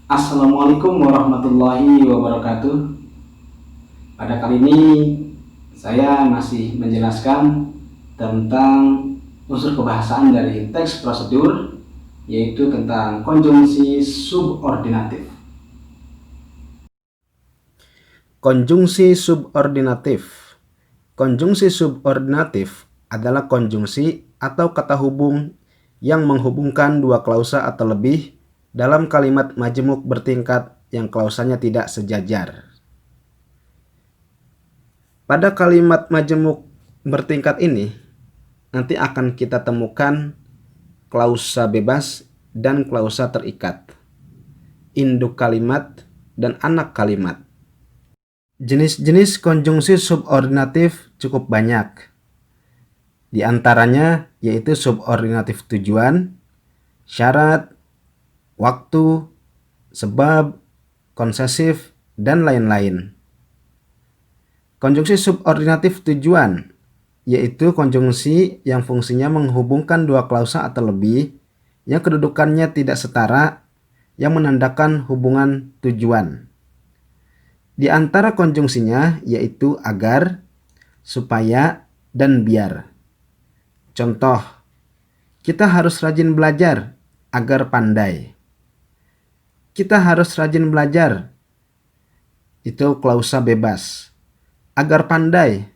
Assalamualaikum warahmatullahi wabarakatuh. Pada kali ini saya masih menjelaskan tentang unsur kebahasaan dari teks prosedur, yaitu tentang konjungsi subordinatif. Konjungsi subordinatif. Konjungsi subordinatif adalah konjungsi atau kata hubung yang menghubungkan dua klausa atau lebih dalam kalimat majemuk bertingkat yang klausanya tidak sejajar. Pada kalimat majemuk bertingkat ini, nanti akan kita temukan klausa bebas dan klausa terikat, induk kalimat dan anak kalimat. Jenis-jenis konjungsi subordinatif cukup banyak. Di antaranya yaitu subordinatif tujuan, syarat, waktu, sebab, konsesif, dan lain-lain. Konjungsi subordinatif tujuan yaitu konjungsi yang fungsinya menghubungkan dua klausa atau lebih yang kedudukannya tidak setara yang menandakan hubungan tujuan. Di antara konjungsinya yaitu agar, supaya, dan biar. Contoh, kita harus rajin belajar agar pandai. Kita harus rajin belajar, itu klausa bebas. Agar pandai,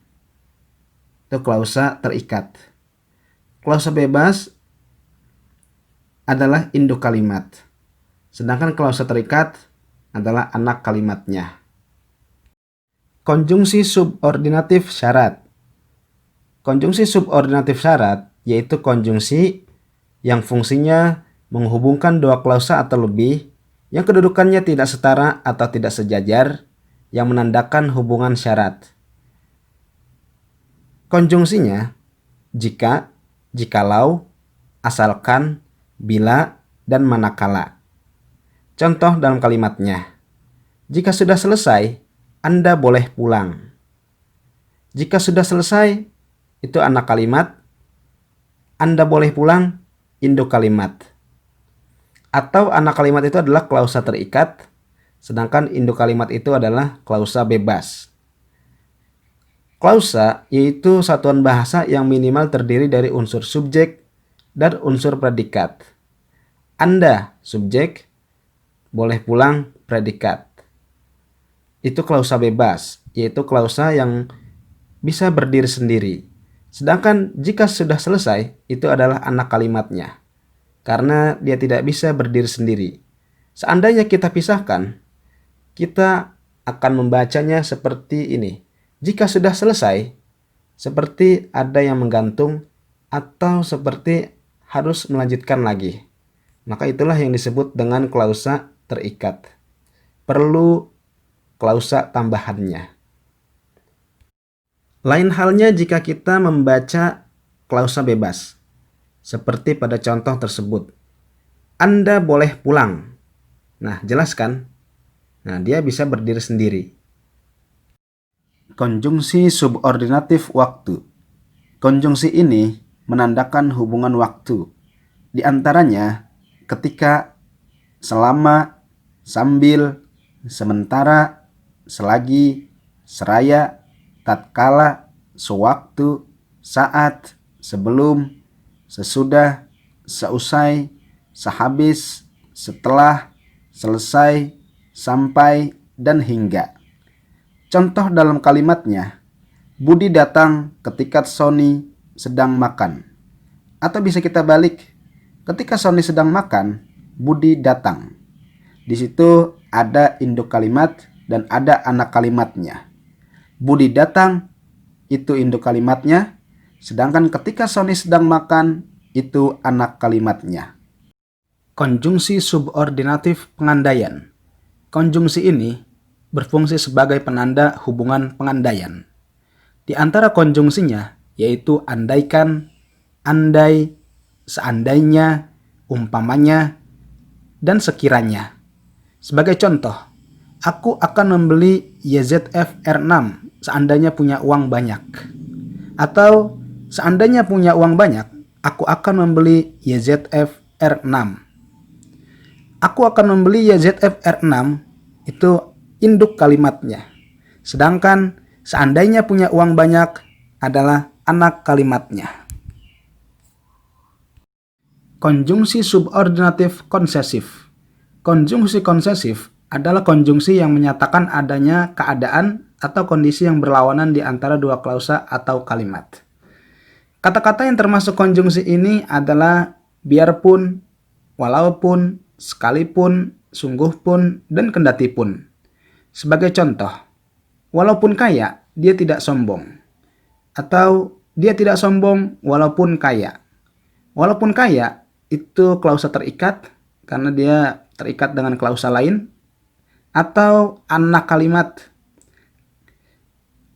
itu klausa terikat. Klausa bebas adalah induk kalimat, sedangkan klausa terikat adalah anak kalimatnya. Konjungsi subordinatif syarat. Konjungsi subordinatif syarat yaitu konjungsi yang fungsinya menghubungkan dua klausa atau lebih yang kedudukannya tidak setara atau tidak sejajar yang menandakan hubungan syarat. Konjungsinya jika, jikalau, asalkan, bila, dan manakala. Contoh dalam kalimatnya, jika sudah selesai, Anda boleh pulang. Jika sudah selesai, itu anak kalimat, Anda boleh pulang, induk kalimat. Atau anak kalimat itu adalah klausa terikat, sedangkan induk kalimat itu adalah klausa bebas. Klausa yaitu satuan bahasa yang minimal terdiri dari unsur subjek dan unsur predikat. Anda, subjek, boleh pulang, predikat. Itu klausa bebas, yaitu klausa yang bisa berdiri sendiri. Sedangkan jika sudah selesai, itu adalah anak kalimatnya, karena dia tidak bisa berdiri sendiri. Seandainya kita pisahkan, kita akan membacanya seperti ini. Jika sudah selesai, seperti ada yang menggantung atau seperti harus melanjutkan lagi. Maka itulah yang disebut dengan klausa terikat. Perlu klausa tambahannya. Lain halnya jika kita membaca klausa bebas, seperti pada contoh tersebut. Anda boleh pulang. Nah, jelas kan? Nah, dia bisa berdiri sendiri. Konjungsi subordinatif waktu. Konjungsi ini menandakan hubungan waktu. Di antaranya ketika, selama, sambil, sementara, selagi, seraya, tatkala, sewaktu, saat, sebelum, sesudah, seusai, sehabis, setelah, selesai, sampai, dan hingga. Contoh dalam kalimatnya, Budi datang ketika Sony sedang makan. Atau bisa kita balik, ketika Sony sedang makan, Budi datang. Di situ ada induk kalimat dan ada anak kalimatnya. Budi datang, itu induk kalimatnya, sedangkan ketika Sony sedang makan, itu anak kalimatnya. Konjungsi subordinatif pengandaian. Konjungsi ini berfungsi sebagai penanda hubungan pengandaian. Di antara konjungsinya yaitu andaikan, andai, seandainya, umpamanya, dan sekiranya. Sebagai contoh, aku akan membeli YZF R6 seandainya punya uang banyak. Atau seandainya punya uang banyak, aku akan membeli YZF R6. Aku akan membeli YZF R6 itu induk kalimatnya. Sedangkan seandainya punya uang banyak adalah anak kalimatnya. Konjungsi subordinatif konsesif. Konjungsi konsesif adalah konjungsi yang menyatakan adanya keadaan atau kondisi yang berlawanan di antara dua klausa atau kalimat. Kata-kata yang termasuk konjungsi ini adalah biarpun, walaupun, sekalipun, sungguh pun, dan kendati pun. Sebagai contoh, walaupun kaya, dia tidak sombong. Atau dia tidak sombong walaupun kaya. Walaupun kaya, itu klausa terikat karena dia terikat dengan klausa lain. Atau anak kalimat.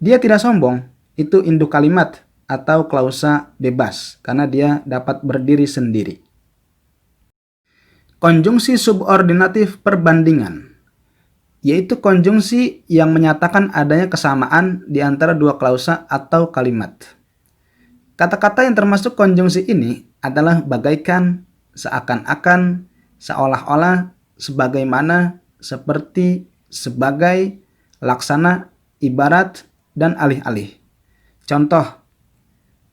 Dia tidak sombong, itu induk kalimat atau klausa bebas karena dia dapat berdiri sendiri. Konjungsi subordinatif perbandingan, yaitu konjungsi yang menyatakan adanya kesamaan di antara dua klausa atau kalimat. Kata-kata yang termasuk konjungsi ini adalah bagaikan, seakan-akan, seolah-olah, sebagaimana, seperti, sebagai, laksana, ibarat, dan alih-alih. Contoh,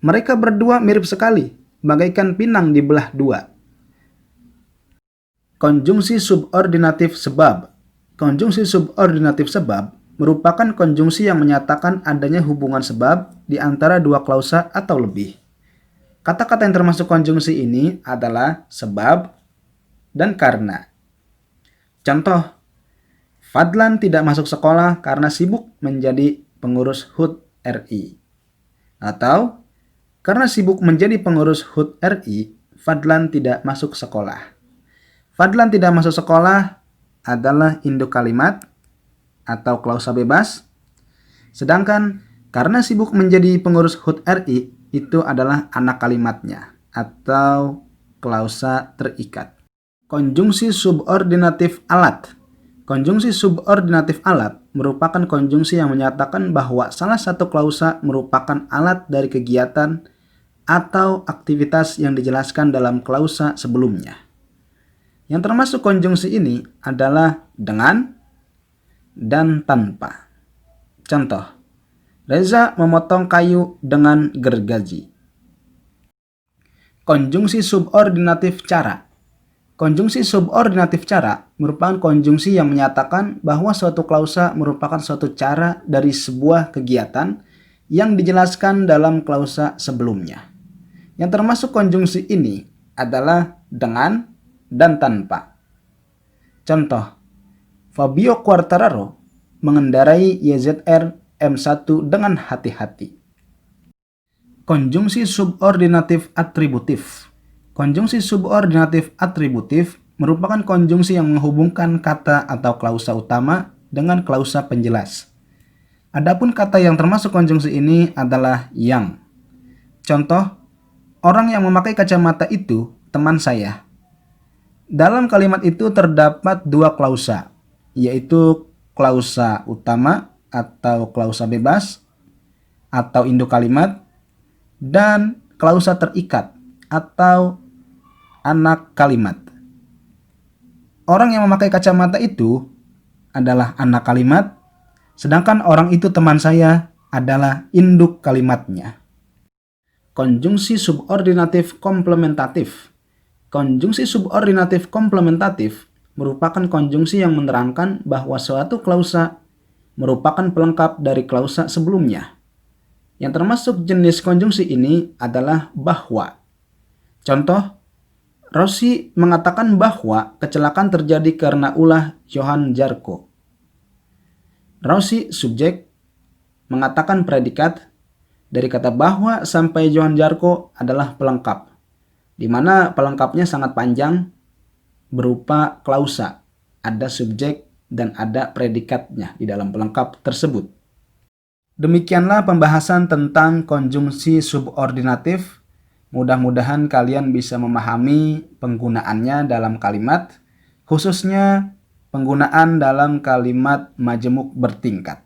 mereka berdua mirip sekali, bagaikan pinang dibelah dua. Konjungsi subordinatif sebab. Konjungsi subordinatif sebab merupakan konjungsi yang menyatakan adanya hubungan sebab di antara dua klausa atau lebih. Kata-kata yang termasuk konjungsi ini adalah sebab dan karena. Contoh, Fadlan tidak masuk sekolah karena sibuk menjadi pengurus HUT RI. Atau, karena sibuk menjadi pengurus HUT RI, Fadlan tidak masuk sekolah. Fadlan tidak masuk sekolah adalah induk kalimat atau klausa bebas. Sedangkan karena sibuk menjadi pengurus HUT RI itu adalah anak kalimatnya atau klausa terikat. Konjungsi subordinatif alat. Konjungsi subordinatif alat merupakan konjungsi yang menyatakan bahwa salah satu klausa merupakan alat dari kegiatan atau aktivitas yang dijelaskan dalam klausa sebelumnya. Yang termasuk konjungsi ini adalah dengan dan tanpa. Contoh, Reza memotong kayu dengan gergaji. Konjungsi subordinatif cara. Konjungsi subordinatif cara merupakan konjungsi yang menyatakan bahwa suatu klausa merupakan suatu cara dari sebuah kegiatan yang dijelaskan dalam klausa sebelumnya. Yang termasuk konjungsi ini adalah dengan dan tanpa. Contoh, Fabio Quartararo mengendarai YZR M1 dengan hati-hati. Konjungsi subordinatif atributif. Konjungsi subordinatif atributif merupakan konjungsi yang menghubungkan kata atau klausa utama dengan klausa penjelas. Adapun kata yang termasuk konjungsi ini adalah yang. Contoh, orang yang memakai kacamata itu teman saya. Dalam kalimat itu terdapat dua klausa, yaitu klausa utama atau klausa bebas atau induk kalimat dan klausa terikat atau anak kalimat. Orang yang memakai kacamata itu adalah anak kalimat, sedangkan orang itu teman saya adalah induk kalimatnya. Konjungsi subordinatif komplementatif. Konjungsi subordinatif komplementatif merupakan konjungsi yang menerangkan bahwa suatu klausa merupakan pelengkap dari klausa sebelumnya. Yang termasuk jenis konjungsi ini adalah bahwa. Contoh, Rossi mengatakan bahwa kecelakaan terjadi karena ulah Johan Zarco. Rossi subjek mengatakan predikat dari kata bahwa sampai Johan Zarco adalah pelengkap, di mana pelengkapnya sangat panjang berupa klausa, ada subjek dan ada predikatnya di dalam pelengkap tersebut. Demikianlah pembahasan tentang konjungsi subordinatif. Mudah-mudahan kalian bisa memahami penggunaannya dalam kalimat, khususnya penggunaan dalam kalimat majemuk bertingkat.